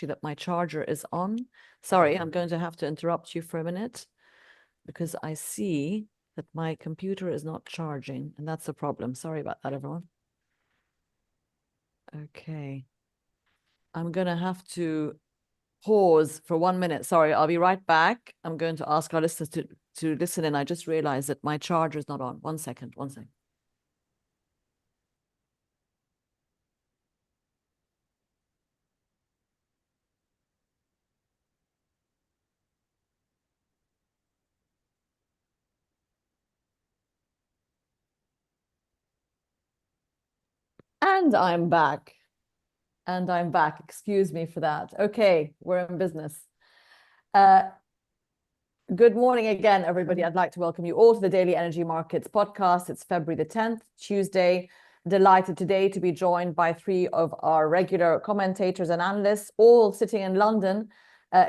that my charger is on. Sorry, I'm going to have to interrupt you for a minute because I see that my computer is not charging, and that's a problem. Sorry about that, everyone. Okay. I'm going to have to pause for 1 minute. Sorry, I'll be right back. I'm going to ask our listeners to listen in. I just realized that my charger is not on. 1 second, 1 second. And I'm back. Excuse me for that. Okay, we're in business. Good morning again, everybody. I'd like to welcome you all to the Daily Energy Markets podcast. It's February the 10th, Tuesday. Delighted today to be joined by three of our regular commentators and analysts, all sitting in London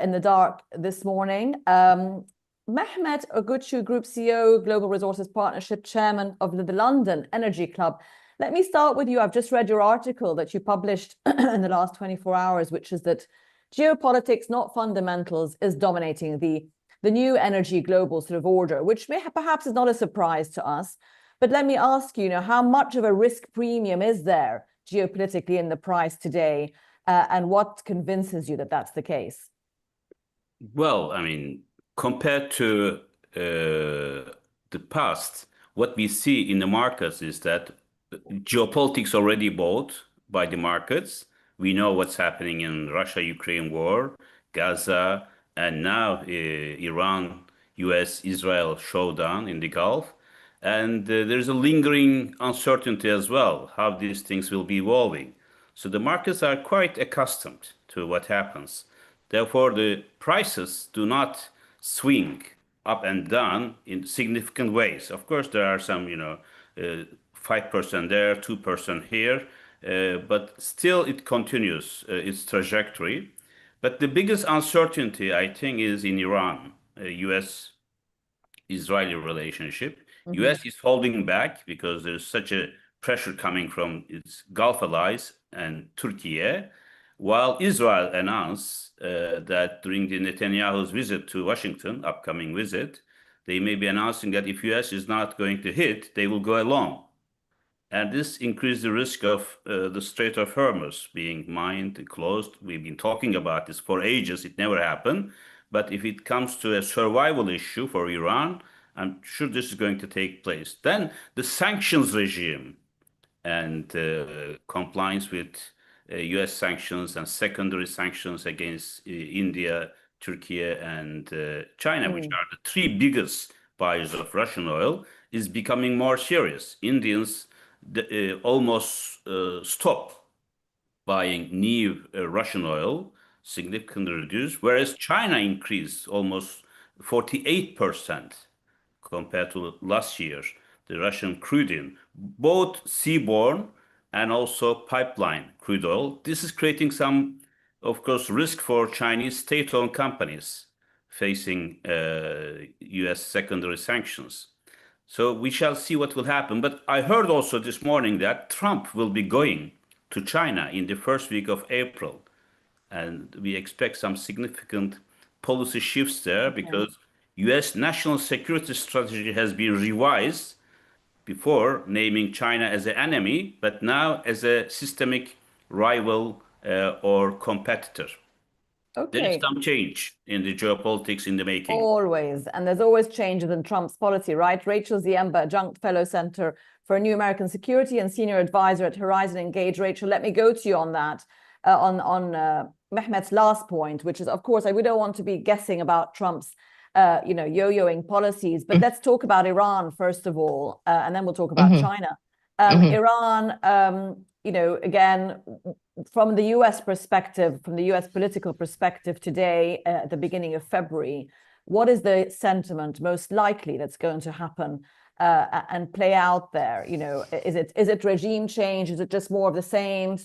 in the dark this morning. Mehmet Ogucu, Group CEO, Global Resources Partnership Chairman of the London Energy Club. Let me start with you. I've just read your article that you published in the last 24 hours, which is that geopolitics, not fundamentals, is dominating the new energy global sort of order, which perhaps is not a surprise to us. But let me ask you, how much of a risk premium is there geopolitically in the price today, and what convinces you that that's the case? Well, I mean, compared to the past, what we see in the markets is that geopolitics already bought by the markets. We know what's happening in Russia-Ukraine war, Gaza, and now Iran, US, Israel showdown in the Gulf. And there's a lingering uncertainty as well, how these things will be evolving. So the markets are quite accustomed to what happens. Therefore, the prices do not swing up and down in significant ways. Of course, there are some, 5% there, 2% here, but still it continues its trajectory. But the biggest uncertainty, I think, is in Iran, US-Israeli relationship. US is holding back because there's such a pressure coming from its Gulf allies and Turkey, while Israel announced that during the Netanyahu's visit to Washington, upcoming visit, they may be announcing that if US is not going to hit, they will go along. And this increased the risk of the Strait of Hormuz being mined and closed. We've been talking about this for ages. It never happened. But if it comes to a survival issue for Iran, I'm sure this is going to take place. Then the sanctions regime and compliance with US sanctions and secondary sanctions against India, Turkey, and China, which are the three biggest buyers of Russian oil, is becoming more serious. Indians almost stop buying new Russian oil, significantly reduced, whereas China increased almost 48% compared to last year, the Russian crude in, both seaborne and also pipeline crude oil. This is creating some, of course, risk for Chinese state-owned companies facing US secondary sanctions. So we shall see what will happen. But I heard also this morning that Trump will be going to China in the first week of April. And we expect some significant policy shifts there because US national security strategy has been revised, before naming China as an enemy, but now as a systemic rival or competitor. Okay. There is some change in the geopolitics in the making. Always. And there's always changes in Trump's policy, right? Rachel Ziemba, Adjunct Fellow Center for New American Security and Senior Advisor at Horizon Engage. Rachel, let me go to you on that, on Mehmet's last point, which is, of course, we don't want to be guessing about Trump's yo-yoing policies, but let's talk about Iran first of all, and then we'll talk about China. Iran, again, from the US perspective, from the US political perspective today, at the beginning of February, what is the sentiment most likely that's going to happen and play out there? Is it regime change? Is it just more of the same,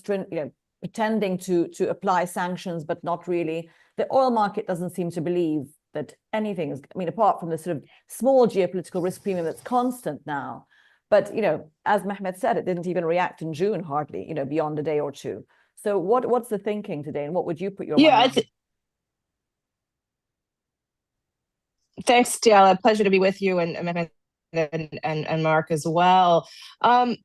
pretending to apply sanctions, but not really? The oil market doesn't seem to believe that anything is, apart from the sort of small geopolitical risk premium that's constant now. But, as Mehmet said, it didn't even react in June hardly, beyond a day or two. So what's the thinking today, and what would you put your Yeah, money on? thanks, Diala. Pleasure to be with you and Mark as well.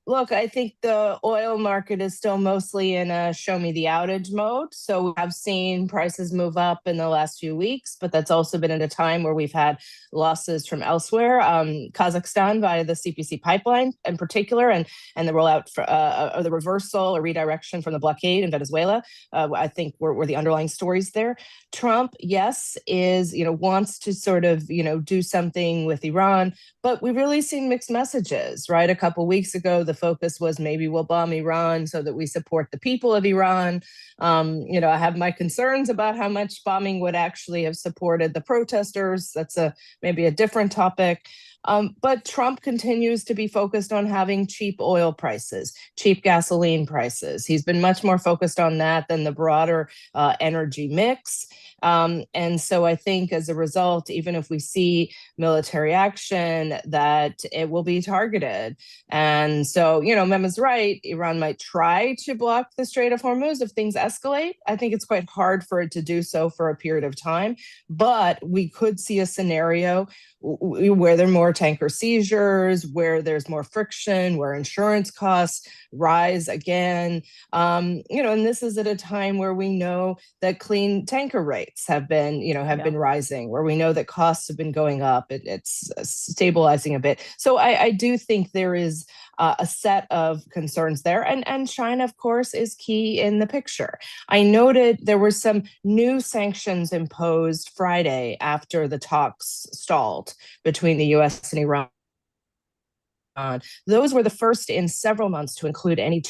Look, I think the oil market is still mostly in a show me the outage mode. So we have seen prices move up in the last few weeks, but that's also been at a time where we've had losses from elsewhere. Kazakhstan via the CPC pipeline in particular, and the rollout of the reversal or redirection from the blockade in Venezuela. I think were the underlying stories there. Trump, yes, is wants to sort of do something with Iran, but we've really seen mixed messages, right? A couple of weeks ago, the focus was maybe we'll bomb Iran so that we support the people of Iran. I have my concerns about how much bombing would actually have supported the protesters. That's maybe a different topic. But Trump continues to be focused on having cheap oil prices, cheap gasoline prices. He's been much more focused on that than the broader energy mix. And so I think as a result, even if we see military action, that it will be targeted. And so, Mema's right, Iran might try to block the Strait of Hormuz if things escalate. I think it's quite hard for it to do so for a period of time, but we could see a scenario where there are more tanker seizures, where there's more friction, where insurance costs rise again. And this is at a time where we know that clean tanker rates have been rising, where we know that costs have been going up. It's stabilizing a bit. So I do think there is a set of concerns there. And China, of course, is key in the picture. I noted there were some new sanctions imposed Friday after the talks stalled between the US and Iran. Those were the first in several months to include any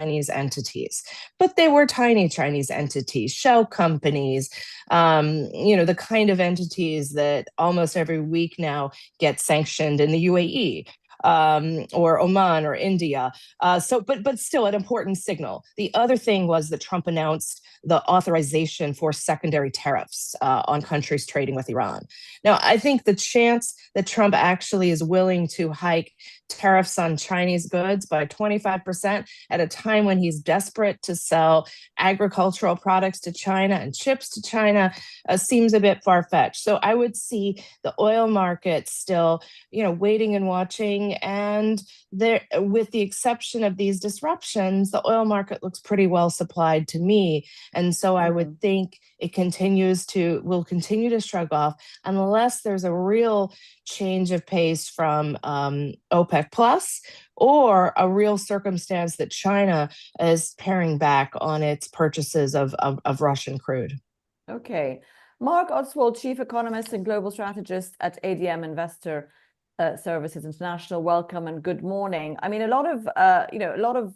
Chinese entities, but they were tiny Chinese entities, shell companies, the kind of entities that almost every week now get sanctioned in the UAE. Or Oman or India. But still an important signal. The other thing was that Trump announced the authorization for secondary tariffs on countries trading with Iran. Now, I think the chance that Trump actually is willing to hike tariffs on Chinese goods by 25% at a time when he's desperate to sell agricultural products to China and chips to China seems a bit far-fetched. So I would see the oil market still, waiting and watching. And there, with the exception of these disruptions, the oil market looks pretty well supplied to me. And so I would think it will continue to shrug off unless there's a real change of pace from OPEC Plus, or a real circumstance that China is paring back on its purchases of Russian crude. Okay. Mark Ostwald, Chief Economist and Global Strategist at ADM Investor Services International. Welcome and good morning. I mean, a lot of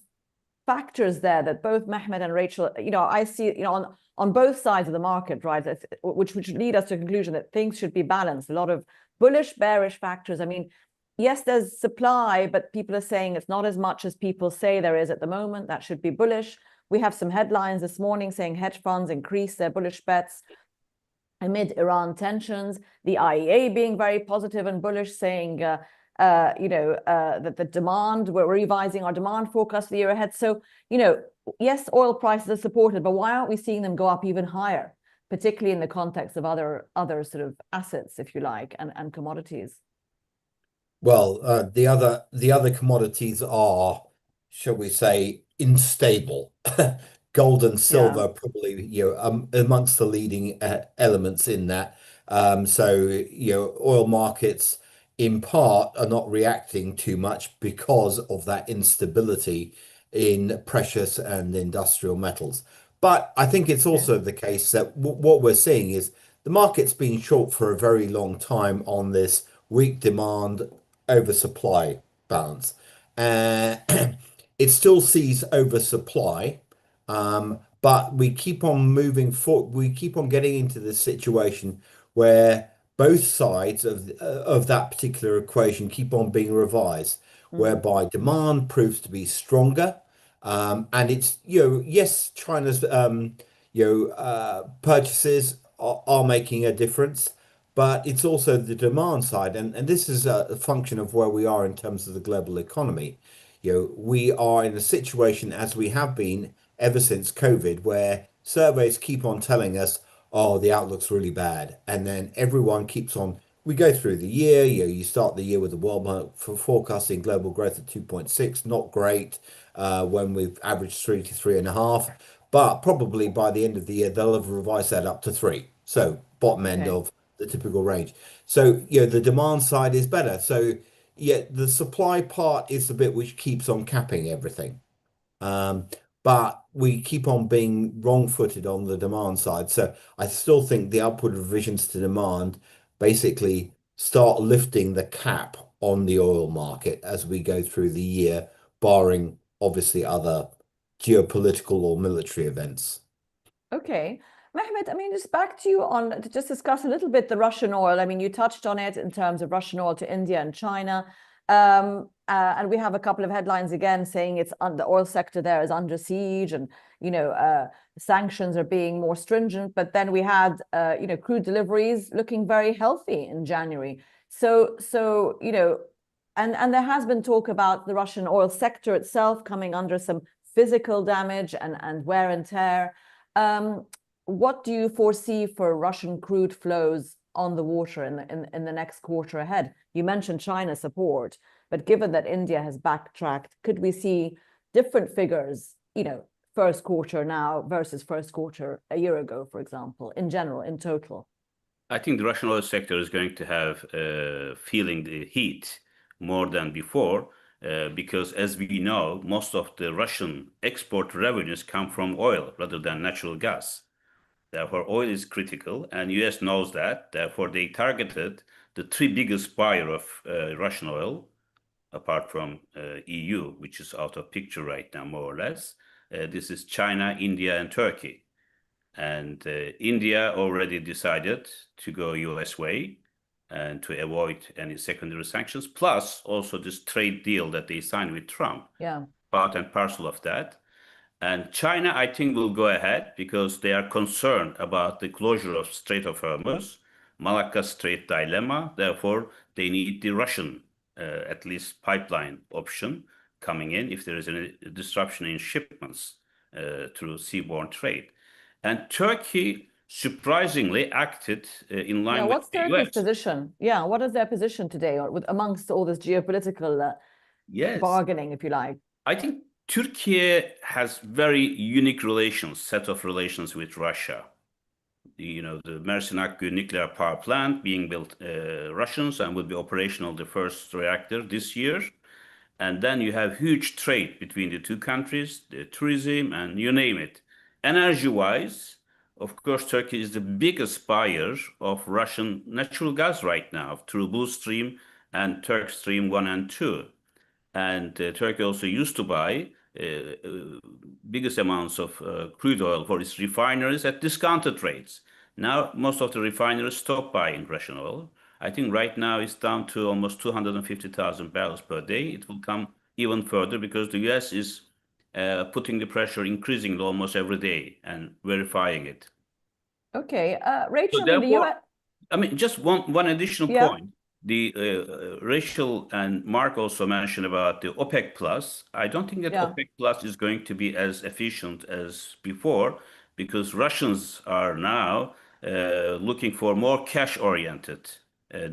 factors there that both Mehmet and Rachel, I see, on both sides of the market, right, which lead us to a conclusion that things should be balanced. A lot of bullish, bearish factors. I mean, yes, there's supply, but people are saying it's not as much as people say there is at the moment. That should be bullish. We have some headlines this morning saying hedge funds increase their bullish bets amid Iran tensions. The IEA being very positive and bullish, saying that the demand, we're revising our demand forecast for the year ahead. So, yes, oil prices are supported, but why aren't we seeing them go up even higher, particularly in the context of other sort of assets, if you like, and commodities? Well, the other commodities are, shall we say, unstable. Gold and silver probably amongst the leading elements in that. Oil markets in part are not reacting too much because of that instability in precious and industrial metals. But I think it's also the case that what we're seeing is the market's been short for a very long time on this weak demand oversupply balance. It still sees oversupply, but we keep on moving forward. We keep on getting into this situation where both sides of that particular equation keep on being revised, whereby demand proves to be stronger. And it's, yes, China's, purchases are making a difference, but it's also the demand side. And this is a function of where we are in terms of the global economy. We are in a situation, as we have been ever since COVID, where surveys keep on telling us, oh, the outlook's really bad. And then everyone keeps on, we go through the year, you start the year with the World Bank for forecasting global growth at 2.6, not great, when we've averaged 3 to 3.5. But probably by the end of the year, they'll have revised that up to 3. So bottom end Okay. of the typical range. So, the demand side is better. So, yeah, the supply part is the bit which keeps on capping everything. Um, but we keep on being wrong-footed on the demand side. So I still think the upward revisions to demand basically start lifting the cap on the oil market as we go through the year, barring obviously other geopolitical or military events. Okay. Mehmet, I mean, just back to you on to just discuss a little bit the Russian oil. I mean, you touched on it in terms of Russian oil to India and China. And we have a couple of headlines again saying the oil sector there is under siege and, sanctions are being more stringent. But then we had, crude deliveries looking very healthy in January. So and there has been talk about the Russian oil sector itself coming under some physical damage and wear and tear. What do you foresee for Russian crude flows on the water in the next quarter ahead? You mentioned China support, but given that India has backtracked, could we see different figures, first quarter now versus first quarter a year ago, for example, in general, in total? I think the Russian oil sector is going to have feeling the heat more than before, because as we know, most of the Russian export revenues come from oil rather than natural gas. Therefore, oil is critical, and US knows that. Therefore, they targeted the 3 biggest buyer of Russian oil, apart from EU, which is out of picture right now, more or less. This is China, India, and Turkey. And India already decided to go US way and to avoid any secondary sanctions, plus also this trade deal that they signed with Trump. Yeah. Part and parcel of that. And China, I think, will go ahead because they are concerned about the closure of Strait of Hormuz, Malacca Strait dilemma. Therefore, they need the Russian, at least pipeline option coming in if there is any disruption in shipments through seaborne trade. And Turkey surprisingly acted in line with What's the Turkey's US. position? Yeah, what is their position today amongst all this geopolitical Yes. bargaining, if you like? I think Turkey has very unique set of relations with Russia. The Mersin Akgül nuclear power plant being built Russians and will be operational the first reactor this year. And then you have huge trade between the two countries, the tourism and you name it. Energy-wise, of course, Turkey is the biggest buyer of Russian natural gas right now through Blue Stream and Turk Stream 1 and 2. And Turkey also used to buy biggest amounts of crude oil for its refineries at discounted rates. Now, most of the refineries stopped buying Russian oil. I think right now it's down to almost 250,000 barrels per day. It will come even further because the US is putting the pressure increasing almost every day and verifying it. Okay, Rachel, So therefore, I mean, just one additional point. The Rachel and Mark also mentioned about the OPEC Plus. I don't think that OPEC Plus is going to be as efficient as before because Russians are now looking for more cash-oriented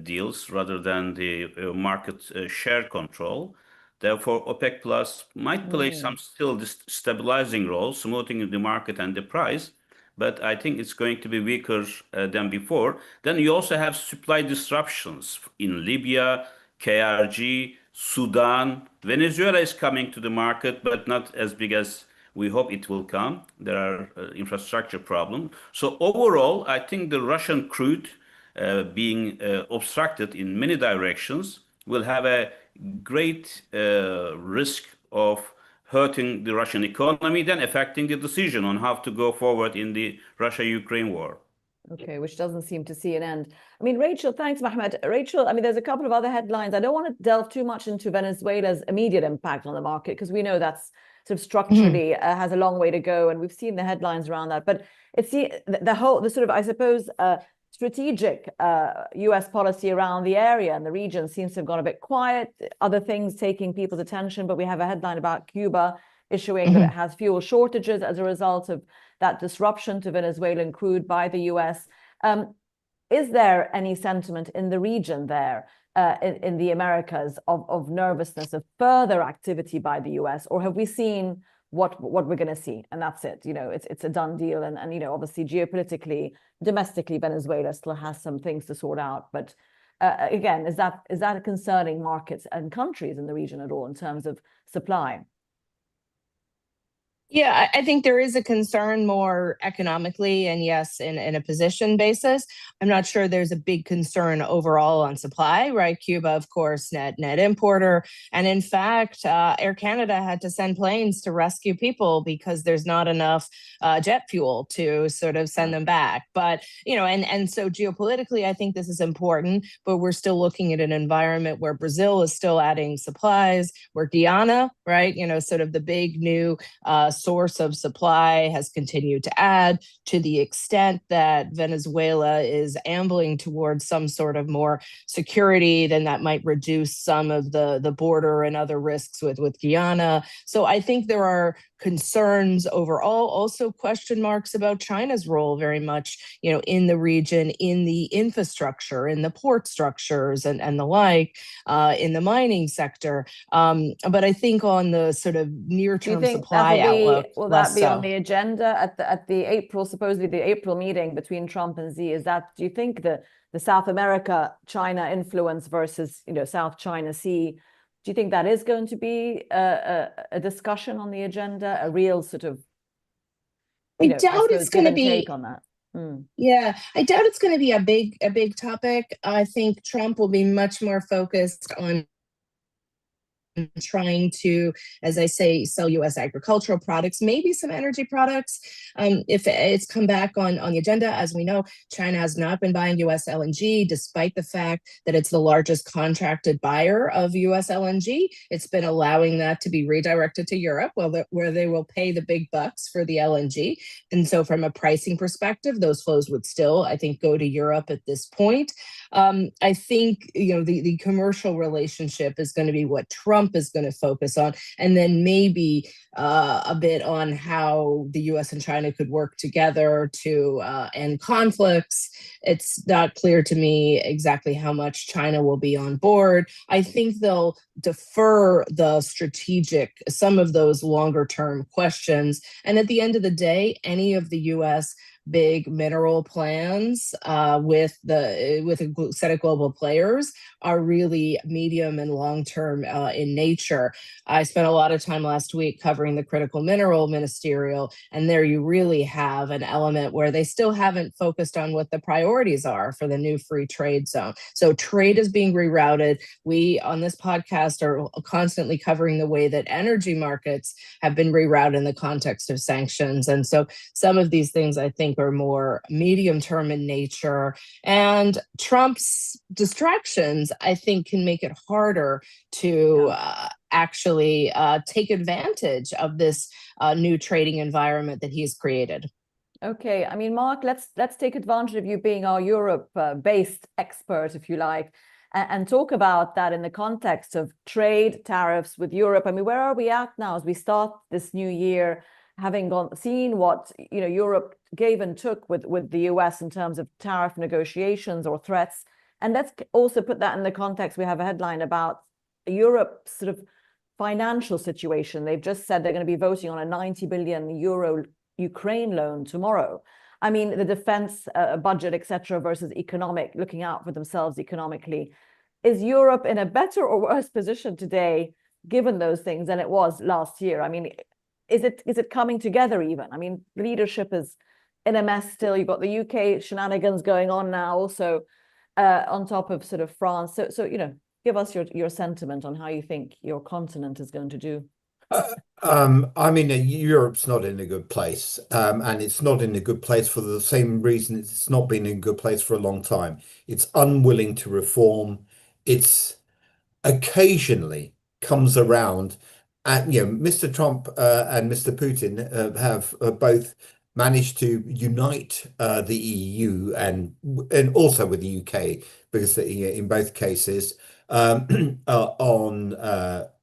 deals rather than the market share control. Therefore, OPEC Plus might play some still stabilizing role, smoothing the market and the price. But I think it's going to be weaker than before. Then you also have supply disruptions in Libya, KRG, Sudan. Venezuela is coming to the market, but not as big as we hope it will come. There are infrastructure problems. So overall, I think the Russian crude being obstructed in many directions will have a great risk of hurting the Russian economy, then affecting the decision on how to go forward in the Russia-Ukraine war. Okay, which doesn't seem to see an end. I mean, Rachel, thanks, Mehmet. Rachel, I mean, there's a couple of other headlines. I don't want to delve too much into Venezuela's immediate impact on the market because we know that's sort of structurally has a long way to go, and we've seen the headlines around that. But it's the sort of, I suppose, strategic US policy around the area and the region seems to have gone a bit quiet. Other things taking people's attention, but we have a headline about Cuba issuing that it has fuel shortages as a result of that disruption to Venezuelan crude by the US. Is there any sentiment in the region there, in the Americas, of nervousness of further activity by the US, or have we seen what we're going to see, and that's it? You know, it's a done deal, and you know, obviously geopolitically, domestically, Venezuela still has some things to sort out, but again, is that concerning markets and countries in the region at all in terms of supply? Yeah, I think there is a concern more economically and yes, in a position basis. I'm not sure there's a big concern overall on supply, right? Cuba, of course, net importer. And in fact, Air Canada had to send planes to rescue people because there's not enough jet fuel to sort of send them back. But, you know, and so geopolitically, I think this is important, but we're still looking at an environment where Brazil is still adding supplies, where Guyana, right, you know, sort of the big new source of supply has continued to add, to the extent that Venezuela is ambling towards some sort of more security, then that might reduce some of the border and other risks with Guyana. So I think there are concerns overall, also question marks about China's role very much, you know, in the region, in the infrastructure, in the port structures and the like, in the mining sector. But I think on the sort of near-term supply outlook, will that be so on the agenda at the April, supposedly the April meeting between Trump and Xi? Is that, do you think the South America China influence versus, you know, South China Sea, do you think that is going to be a discussion on the agenda, a real sort of, I doubt it's going to be take on that? Yeah, I doubt it's going to be a big topic. I think Trump will be much more focused on trying to, as I say, sell U.S. agricultural products, maybe some energy products. If it's come back on the agenda, as we know, China has not been buying U.S. LNG, despite the fact that it's the largest contracted buyer of U.S. LNG. It's been allowing that to be redirected to Europe, where they will pay the big bucks for the LNG. And so from a pricing perspective, those flows would still, I think, go to Europe at this point. I think, you know, the commercial relationship is going to be what Trump is going to focus on, and then maybe a bit on how the U.S. and China could work together to end conflicts. It's not clear to me exactly how much China will be on board. I think they'll defer some of those longer term questions. And at the end of the day, any of the U.S. big mineral plans with a set of global players are really medium and long-term in nature. I spent a lot of time last week covering the critical mineral ministerial, and there you really have an element where they still haven't focused on what the priorities are for the new free trade zone. So trade is being rerouted. We on this podcast are constantly covering the way that energy markets have been rerouted in the context of sanctions. And so some of these things, I think, are more medium term in nature, and Trump's distractions, I think, can make it harder to actually take advantage of this new trading environment that he's created. Okay, I mean, Mark, let's take advantage of you being our Europe-based expert, if you like, and talk about that in the context of trade tariffs with Europe. I mean, where are we at now as we start this new year, having seen what, you know, Europe gave and took with the US in terms of tariff negotiations or threats? And let's also put that in the context. We have a headline about Europe's sort of financial situation. They've just said they're going to be voting on a 90 billion euro Ukraine loan tomorrow. I mean, the defense budget, etc., versus looking out for themselves economically. Is Europe in a better or worse position today, given those things, than it was last year? I mean, is it coming together even? I mean, leadership is in a mess still. You've got the UK shenanigans going on now also on top of sort of France. So you know, give us your sentiment on how you think your continent is going to do. I mean, Europe's not in a good place, and it's not in a good place for the same reason it's not been in a good place for a long time. It's unwilling to reform. It's occasionally comes around, and you know, Mr. Trump and Mr. Putin have both managed to unite the EU and also with the UK, because in both cases on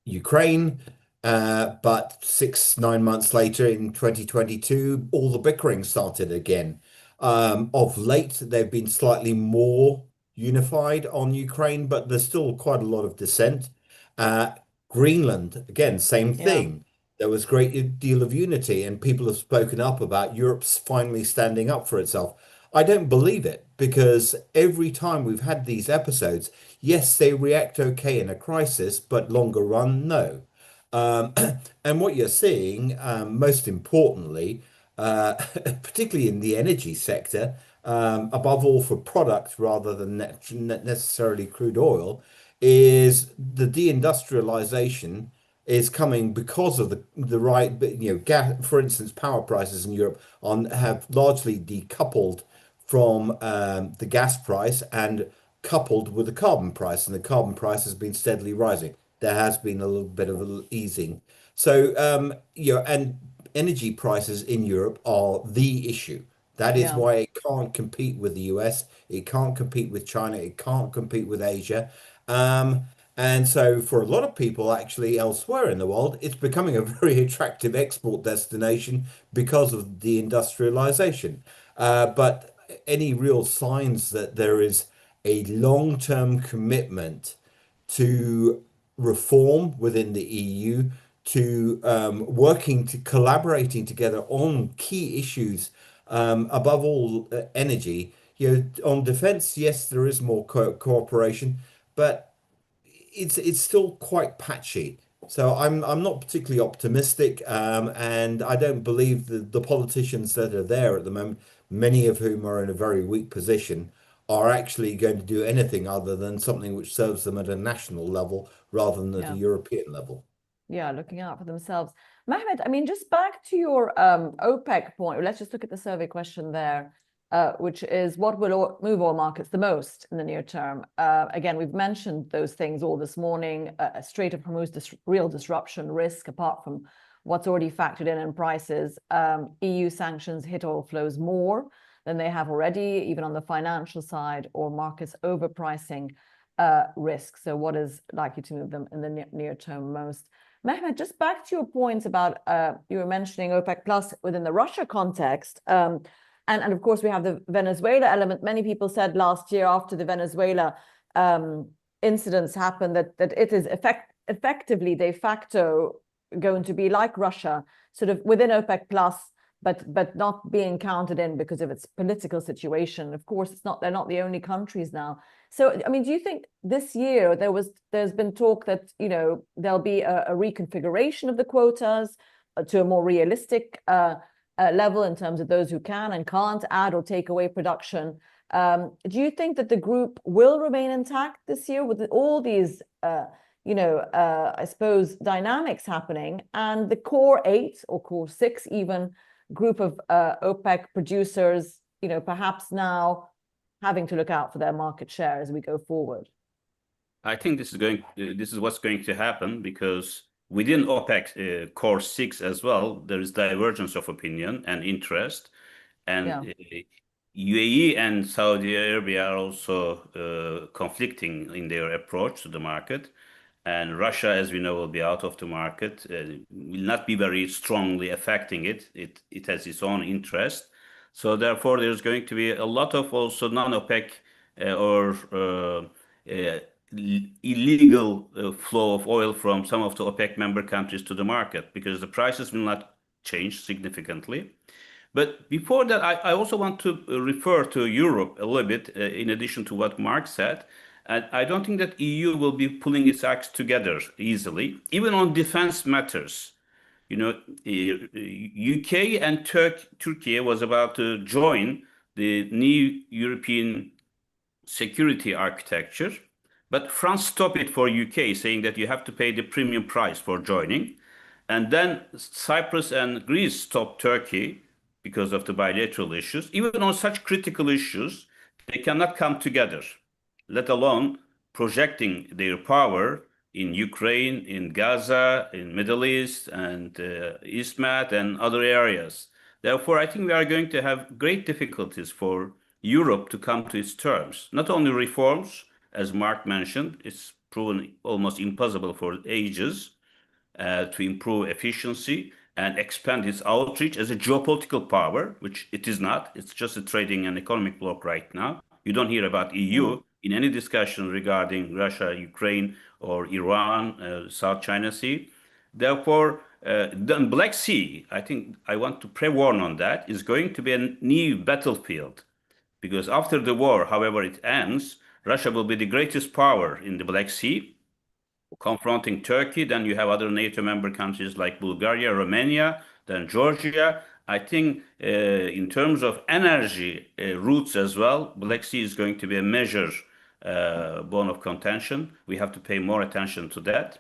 Ukraine. But 6, 9 months later in 2022, all the bickering started again. Of late, they've been slightly more unified on Ukraine, but there's still quite a lot of dissent. Uh, Greenland, again, same Yeah. thing. There was great deal of unity, and people have spoken up about Europe's finally standing up for itself. I don't believe it because every time we've had these episodes, yes, they react okay in a crisis, but longer run, no. Um, and what you're seeing, most importantly, particularly in the energy sector, above all for product rather than necessarily crude oil, is the deindustrialization is coming because of the right, gas, for instance, power prices in Europe have largely decoupled from the gas price and coupled with the carbon price, and the carbon price has been steadily rising. There has been a little bit of an easing. So, and energy prices in Europe are the issue. That is Yeah. why it can't compete with the US, it can't compete with China, it can't compete with Asia. Um, and so, for a lot of people actually elsewhere in the world, it's becoming a very attractive export destination because of the industrialization. But any real signs that there is a long-term commitment to reform within the EU, to collaborating together on key issues, above all energy. On defense, yes, there is more cooperation, but it's still quite patchy. So I'm not particularly optimistic, and I don't believe the politicians that are there at the moment, many of whom are in a very weak position, are actually going to do anything other than something which serves them at a national level rather than at a Yeah. European level. Yeah, looking out for themselves. Mehmet, I mean, just back to your OPEC point, let's just look at the survey question there, which is what will move oil markets the most in the near term? Again, we've mentioned those things all this morning, a Strait of Hormuz real disruption risk, apart from what's already factored in prices. EU sanctions hit oil flows more than they have already, even on the financial side, or markets overpricing risk. So what is likely to move them in the near term most? Mehmet, just back to your points about you were mentioning OPEC Plus within the Russia context. And of course, we have the Venezuela element. Many people said last year after the Venezuela incidents happened that it is effectively de facto going to be like Russia, sort of within OPEC Plus, but not being counted in because of its political situation. Of course, they're not the only countries now. So, I mean, do you think this year there's been talk that, there'll be a reconfiguration of the quotas to a more realistic level in terms of those who can and can't add or take away production? Do you think that the group will remain intact this year with all these, I suppose, dynamics happening, and the core 8 or core 6 even group of OPEC producers, perhaps now having to look out for their market share as we go forward? I think this is what's going to happen, because within OPEC core 6 as well, there is divergence of opinion and interest. And UAE and Saudi Arabia are also conflicting in their approach to the market. And Russia, as we know, will be out of the market, will not be very strongly affecting it. It has its own interest. So therefore, there's going to be a lot of also non-OPEC or illegal flow of oil from some of the OPEC member countries to the market, because the prices will not change significantly. But before that, I also want to refer to Europe a little bit, in addition to what Mark said. And I don't think that EU will be pulling its acts together easily, even on defense matters. UK and Turkey was about to join the new European security architecture, but France stopped it for UK, saying that you have to pay the premium price for joining. And then Cyprus and Greece stopped Turkey because of the bilateral issues. Even on such critical issues, they cannot come together, let alone projecting their power in Ukraine, in Gaza, in Middle East, and East Med and other areas. Therefore, I think we are going to have great difficulties for Europe to come to its terms. Not only reforms, as Mark mentioned, it's proven almost impossible for ages, to improve efficiency and expand its outreach as a geopolitical power, which it is not. It's just a trading and economic bloc right now. You don't hear about EU in any discussion regarding Russia, Ukraine, or Iran, South China Sea. Therefore, the Black Sea, I think I want to pre-warn on that, is going to be a new battlefield. Because after the war, however it ends, Russia will be the greatest power in the Black Sea, confronting Turkey. Then you have other NATO member countries like Bulgaria, Romania, then Georgia. I think in terms of energy routes as well, Black Sea is going to be a major bone of contention. We have to pay more attention to that.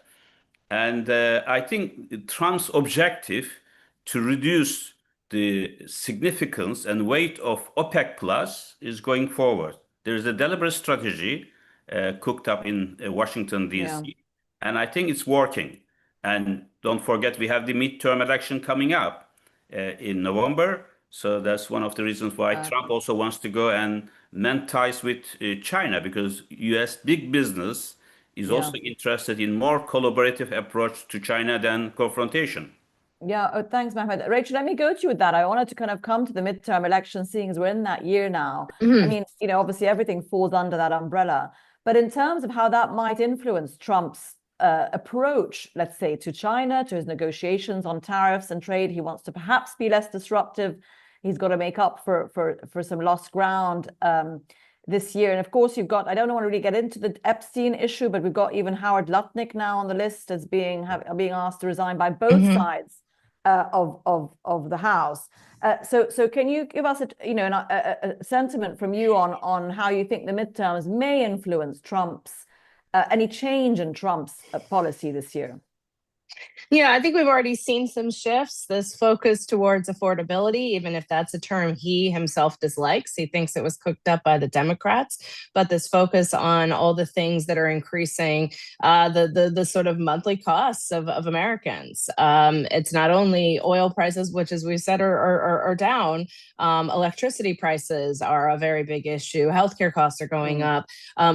And I think Trump's objective to reduce the significance and weight of OPEC Plus is going forward. There is a deliberate strategy cooked up in Washington, D.C., and I think it's working. And don't forget, we have the midterm election coming up in November. So that's one of the reasons why Trump also wants to go and mend ties with China, because U.S. big business is also interested in more collaborative approach to China than confrontation. Yeah, oh, thanks, Mehmet. Rachel, let me go to you with that. I wanted to kind of come to the midterm election, seeing as we're in that year now. I mean, you know, obviously everything falls under that umbrella. But in terms of how that might influence Trump's approach, let's say, to China, to his negotiations on tariffs and trade, he wants to perhaps be less disruptive. He's got to make up for some lost ground this year. And of course, you've got, I don't want to really get into the Epstein issue, but we've got even Howard Lutnick now on the list as being asked to resign by both sides of the House. So can you give us a sentiment from you on how you think the midterms may influence Trump's any change in Trump's policy this year? Yeah, I think we've already seen some shifts. This focus towards affordability, even if that's a term he himself dislikes, he thinks it was cooked up by the Democrats. But this focus on all the things that are increasing the sort of monthly costs of Americans. It's not only oil prices, which, as we said, are down. Electricity prices are a very big issue. Healthcare costs are going up.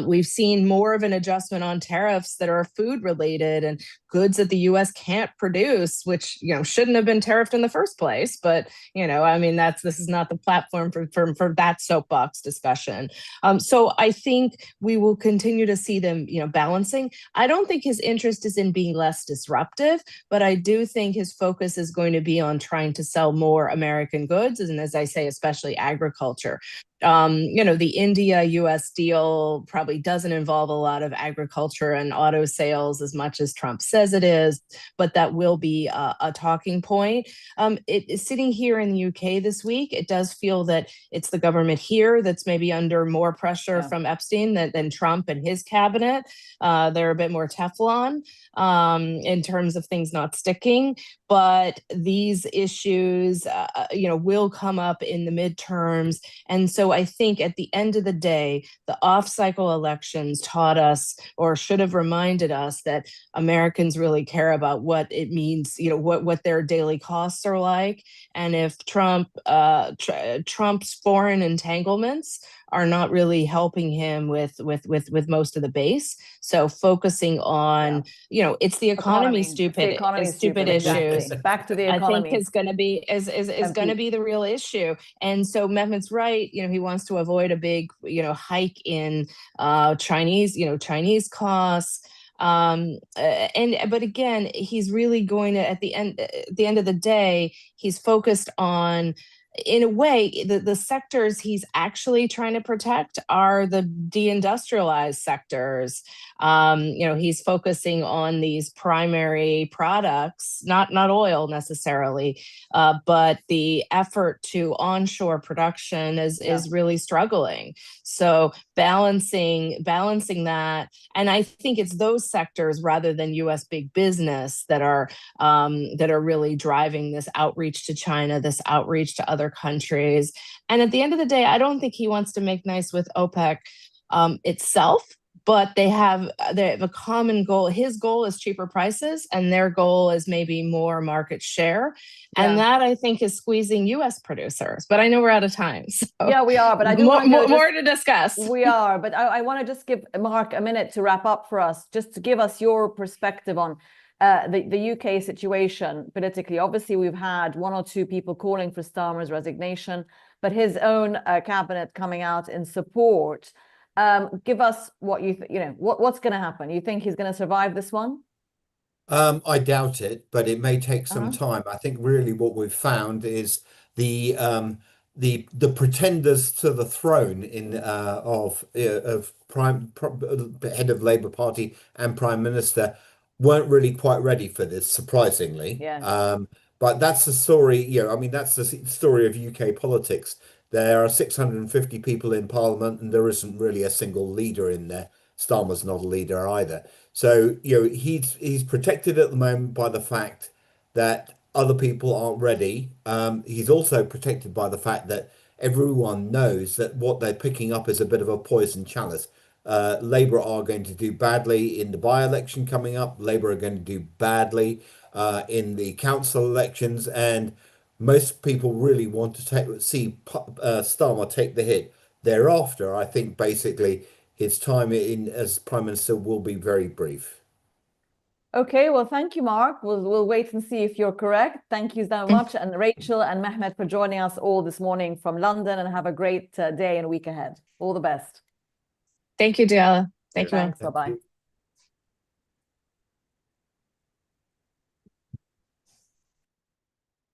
We've seen more of an adjustment on tariffs that are food related and goods that the U.S. can't produce, which shouldn't have been tariffed in the first place. But I mean, this is not the platform for that soapbox discussion. So I think we will continue to see them, balancing. I don't think his interest is in being less disruptive, but I do think his focus is going to be on trying to sell more American goods, and as I say, especially agriculture. The India-US deal probably doesn't involve a lot of agriculture and auto sales as much as Trump says it is, but that will be a talking point. Sitting here in the UK this week, it does feel that it's the government here that's maybe under more pressure from Epstein than Trump and his cabinet. They're a bit more Teflon in terms of things not sticking, but these issues, will come up in the midterms. And so I think at the end of the day, the off-cycle elections taught us, or should have reminded us, that Americans really care about what it means, what their daily costs are like. And if Trump's foreign entanglements are not really helping him with most of the base. So focusing on, it's the economy, stupid issues. Exactly. Back to the economy. I think is going to be going to be the real issue. And so Mehmet's right. He wants to avoid a big, hike in Chinese costs. But again, he's really going to, at the end of the day, he's focused on, in a way, the sectors he's actually trying to protect are the deindustrialized sectors. He's focusing on these primary products, not oil necessarily, but the effort to onshore production is really struggling. So balancing that, and I think it's those sectors rather than U.S. big business that are really driving this outreach to China, this outreach to other countries. And at the end of the day, I don't think he wants to make nice with OPEC itself, but they have a common goal. His goal is cheaper prices, and their goal is maybe more market share. And that, I think, is squeezing U.S. producers. But I know we're out of time. So yeah, we are. But I do more to discuss. We are. But I want to just give Mark a minute to wrap up for us, just to give us your perspective on the UK situation politically. Obviously, we've had one or two people calling for Starmer's resignation, but his own cabinet coming out in support. Give us what what's going to happen. You think he's going to survive this one? I doubt it, but it may take some time. I think really what we've found is the pretenders to the throne of head of Labour Party and Prime Minister weren't really quite ready for this, surprisingly. Yeah. But that's the story, I mean, that's the story of UK politics. There are 650 people in Parliament, and there isn't really a single leader in there. Starmer's not a leader either. So, he's protected at the moment by the fact that other people aren't ready. He's also protected by the fact that everyone knows that what they're picking up is a bit of a poison chalice. Labour are going to do badly in the by-election coming up. Labour are going to do badly in the council elections, and most people really want to see Starmer take the hit. Thereafter, I think basically his time as Prime Minister will be very brief. Okay, well, thank you, Mark. We'll wait and see if you're correct. Thank you so much, and Rachel and Mehmet for joining us all this morning from London, and have a great day and week ahead. All the best. Thank you, Diala. Thank you. Thanks. Bye-bye.